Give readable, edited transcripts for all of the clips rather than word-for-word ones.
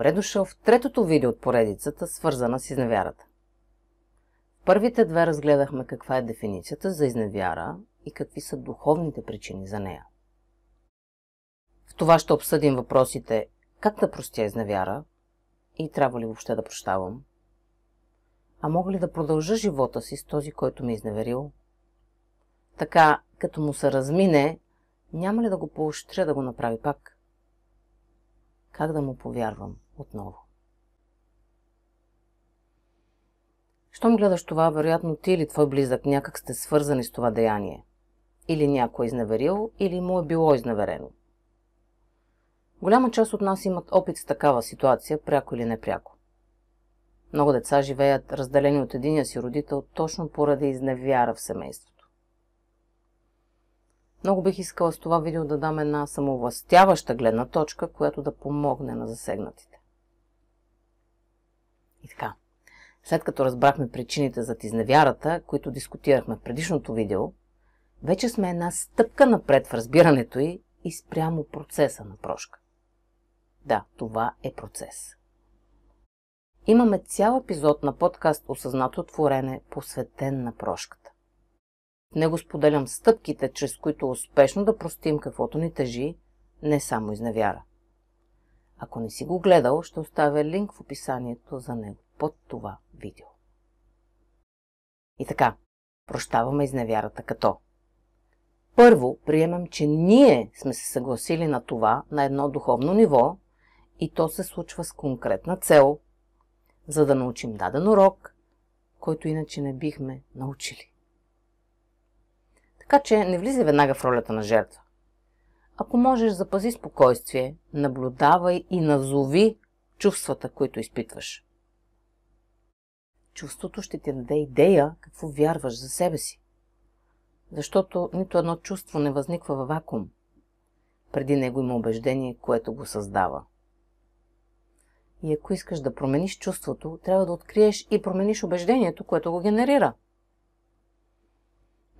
Добре дошъл в третото видео от поредицата, свързана с изневярата. В първите две разгледахме каква е дефиницията за изневяра и какви са духовните причини за нея. В това ще обсъдим въпросите как да простя изневяра и трябва ли въобще да прощавам, а мога ли да продължа живота си с този, който ме е изневерил? Така, като му се размине, няма ли да го поощря да го направи пак? Как да му повярвам отново? Щом гледаш това, вероятно ти или твой близък някак сте свързани с това деяние. Или някой е изневерил, или му е било изневерено. Голяма част от нас имат опит с такава ситуация, пряко или непряко. Много деца живеят разделени от единия си родител точно поради изневяра в семейството. Много бих искала с това видео да дам една самовластяваща гледна точка, която да помогне на засегнатите. И така, след като разбрахме причините за изневярата, които дискутирахме в предишното видео, вече сме една стъпка напред в разбирането й и спрямо процеса на прошка. Да, това е процес. Имаме цял епизод на подкаст "Осъзнато творене", посветен на прошката. В него споделям стъпките, чрез които успешно да простим каквото ни тежи, не само изневяра. Ако не си го гледал, ще оставя линк в описанието за него под това видео. И така, прощаваме изневярата като: първо, приемем, че ние сме се съгласили на това на едно духовно ниво и то се случва с конкретна цел, за да научим даден урок, който иначе не бихме научили. Така че не влизай веднага в ролята на жертва. Ако можеш, запази спокойствие, наблюдавай и назови чувствата, които изпитваш. Чувството ще ти даде идея какво вярваш за себе си. Защото нито едно чувство не възниква във вакуум. Преди него има убеждение, което го създава. И ако искаш да промениш чувството, трябва да откриеш и промениш убеждението, което го генерира.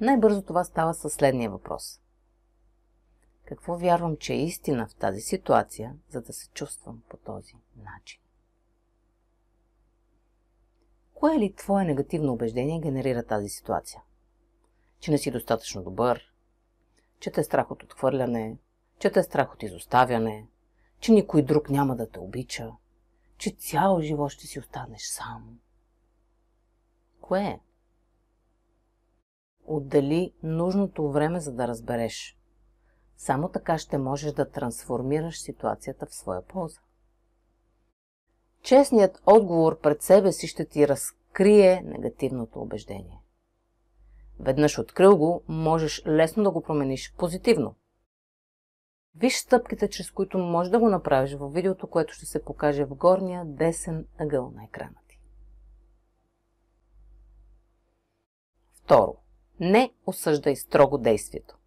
Най-бързо това става със следния въпрос. Какво вярвам, че е истина в тази ситуация, за да се чувствам по този начин? Кое ли твое негативно убеждение генерира тази ситуация? Че не си достатъчно добър, че те е страх от отхвърляне, че те е страх от изоставяне, че никой друг няма да те обича, че цял живот ще си останеш сам. Кое е? Отдели нужното време, за да разбереш. Само така ще можеш да трансформираш ситуацията в своя полза. Честният отговор пред себе си ще ти разкрие негативното убеждение. Веднъж открил го, можеш лесно да го промениш позитивно. Виж стъпките, чрез които можеш да го направиш във видеото, което ще се покаже в горния десен ъгъл на екрана ти. Второ. Не осъждай строго действието.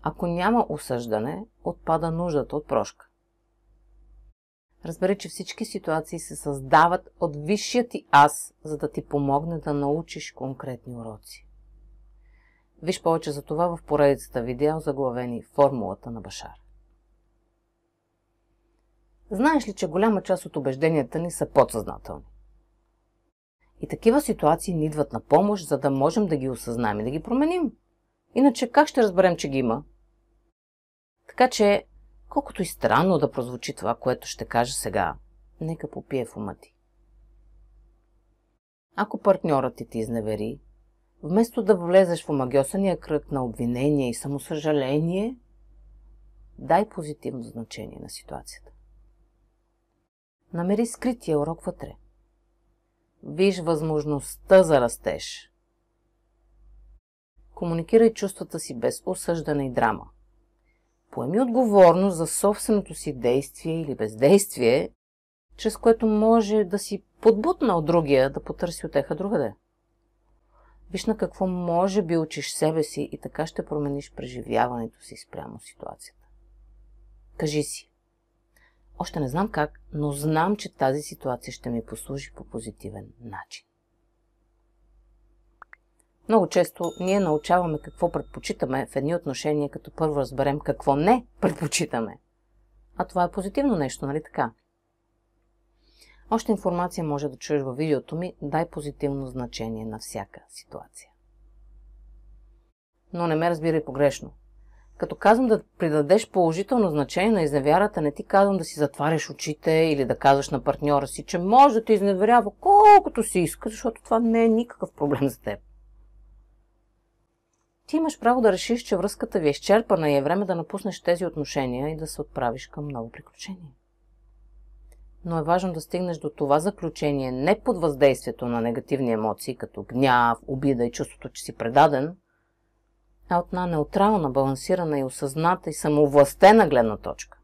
Ако няма осъждане, отпада нуждата от прошка. Разбери, че всички ситуации се създават от висшия ти аз, за да ти помогне да научиш конкретни уроци. Виж повече за това в поредицата видео, заглавени "Формулата на Башар". Знаеш ли, че голяма част от убежденията ни са подсъзнателни? И такива ситуации ни идват на помощ, за да можем да ги осъзнаем и да ги променим. Иначе как ще разберем, че ги има? Така че, колкото и странно да прозвучи това, което ще кажа сега, нека попие в ума ти. Ако партньорът ти изневери, вместо да влезеш в омагьосания кръг на обвинение и самосъжаление, дай позитивно значение на ситуацията. Намери скрития урок вътре. Виж възможността за растеж. Комуникирай чувствата си без осъждане и драма. Поеми отговорност за собственото си действие или бездействие, чрез което може да си подбутнал другия да потърси утеха другаде. Виж на какво може би учиш себе си и така ще промениш преживяването си спрямо ситуацията. Кажи си: още не знам как, но знам, че тази ситуация ще ми послужи по позитивен начин. Много често ние научаваме какво предпочитаме в едни отношения, като първо разберем какво не предпочитаме. А това е позитивно нещо, нали така? Още информация може да чуеш във видеото ми, дай позитивно значение на всяка ситуация. Но не ме разбирай погрешно. Като казвам да придадеш положително значение на изневярата, не ти казвам да си затваряш очите или да казваш на партньора си, че може да те изневерява колкото си иска, защото това не е никакъв проблем за теб. Ти имаш право да решиш, че връзката ви е изчерпана и е време да напуснеш тези отношения и да се отправиш към ново приключение. Но е важно да стигнеш до това заключение не под въздействието на негативни емоции, като гняв, обида и чувството, че си предаден, а от една неутрална, балансирана и осъзната и самовластена гледна точка.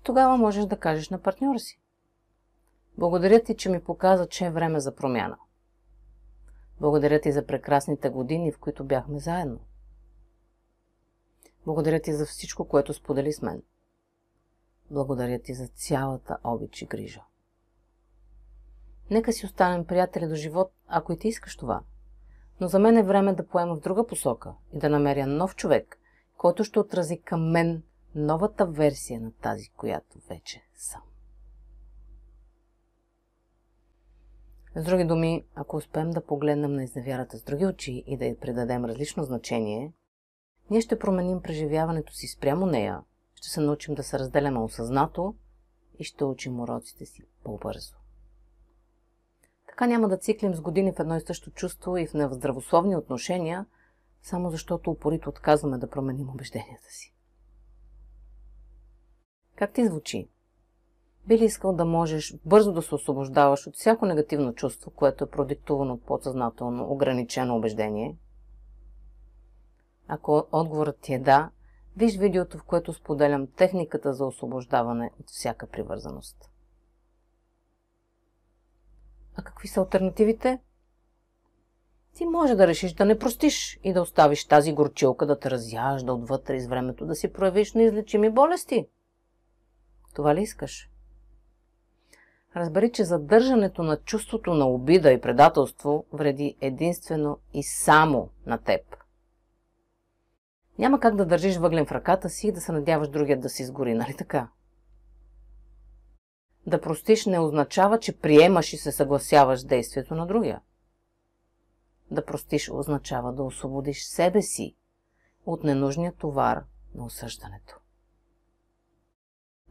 Тогава можеш да кажеш на партньора си: благодаря ти, че ми показа, че е време за промяна. Благодаря ти за прекрасните години, в които бяхме заедно. Благодаря ти за всичко, което сподели с мен. Благодаря ти за цялата обич и грижа. Нека си останем приятели до живот, ако и ти искаш това. Но за мен е време да поема в друга посока и да намеря нов човек, който ще отрази към мен новата версия на тази, която вече съм. С други думи, ако успеем да погледнем на изневярата с други очи и да й придадем различно значение, ние ще променим преживяването си спрямо нея, ще се научим да се разделяме осъзнато и ще учим уроците си по-бързо. Така няма да циклим с години в едно и също чувство и в нездравословни отношения, само защото упорито отказваме да променим убежденията си. Как ти звучи? Би ли искал да можеш бързо да се освобождаваш от всяко негативно чувство, което е продиктувано от подсъзнателно ограничено убеждение? Ако отговорът ти е да, виж видеото, в което споделям техниката за освобождаване от всяка привързаност. А какви са алтернативите? Ти може да решиш да не простиш и да оставиш тази горчилка да те разяжда отвътре из времето, да си проявиш неизлечими болести. Това ли искаш? Разбери, че задържането на чувството на обида и предателство вреди единствено и само на теб. Няма как да държиш въглен в ръката си и да се надяваш другият да си изгори, нали така? Да простиш не означава, че приемаш и се съгласяваш с действието на другия. Да простиш означава да освободиш себе си от ненужния товар на осъждането.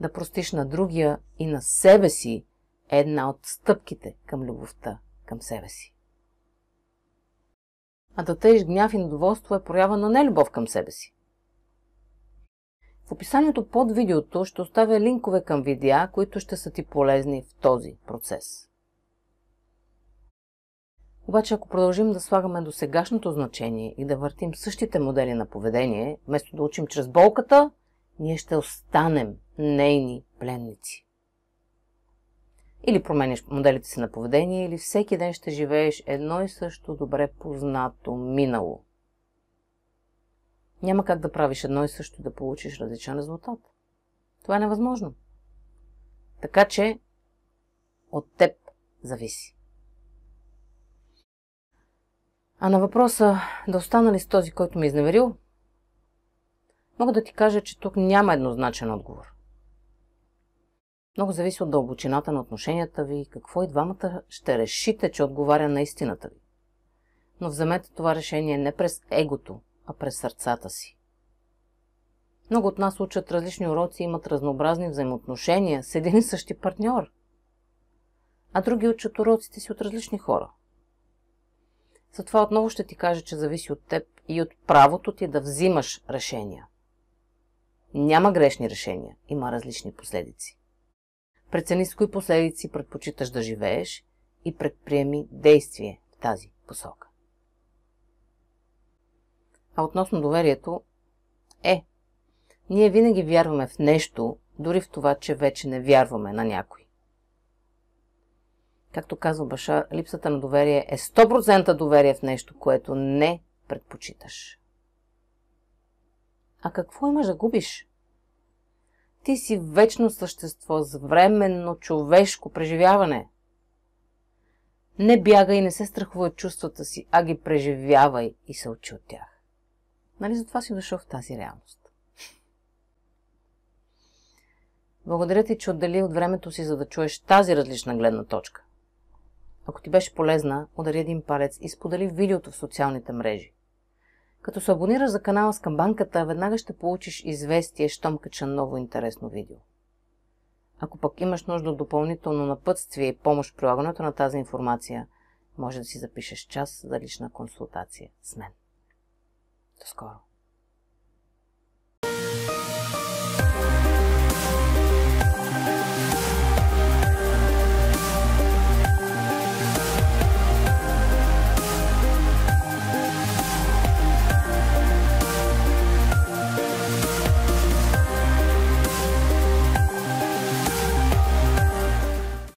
Да простиш на другия и на себе си е една от стъпките към любовта към себе си. А да таиш гняв и недоволство е проява на нелюбов към себе си. В описанието под видеото ще оставя линкове към видеа, които ще са ти полезни в този процес. Обаче, ако продължим да слагаме до сегашното значение и да въртим същите модели на поведение, вместо да учим чрез болката, ние ще останем нейни пленници. Или променяш моделите си на поведение, или всеки ден ще живееш едно и също добре познато минало. Няма как да правиш едно и също да получиш различен резултат. Това е невъзможно. Така че от теб зависи. А на въпроса да остана ли с този, който ме изневерил, мога да ти кажа, че тук няма еднозначен отговор. Много зависи от дълбочината на отношенията ви и какво и двамата ще решите, че отговаря на истината ви. Но вземете това решение не през егото, а през сърцата си. Много от нас учат различни уроци и имат разнообразни взаимоотношения с един и същи партньор. А други учат уроците си от различни хора. Затова отново ще ти кажа, че зависи от теб и от правото ти да взимаш решения. Няма грешни решения, има различни последици. Прецени с кои последици предпочиташ да живееш и предприеми действие в тази посока. А относно доверието, ние винаги вярваме в нещо, дори в това, че вече не вярваме на някой. Както казва Башар, липсата на доверие е 100% доверие в нещо, което не предпочиташ. А какво имаш да губиш? Ти си вечно същество с временно човешко преживяване. Не бягай и не се страхувай от чувствата си, а ги преживявай и се учи от тях. Нали затова си дошъл в тази реалност? Благодаря ти, че отдели от времето си, за да чуеш тази различна гледна точка. Ако ти беше полезна, удари един палец и сподели видеото в социалните мрежи. Като се абонираш за канала с камбанката, веднага ще получиш известие, щом кача ново интересно видео. Ако пък имаш нужда от допълнително напътствие и помощ в прилагането на тази информация, може да си запишеш час за лична консултация с мен. До скоро!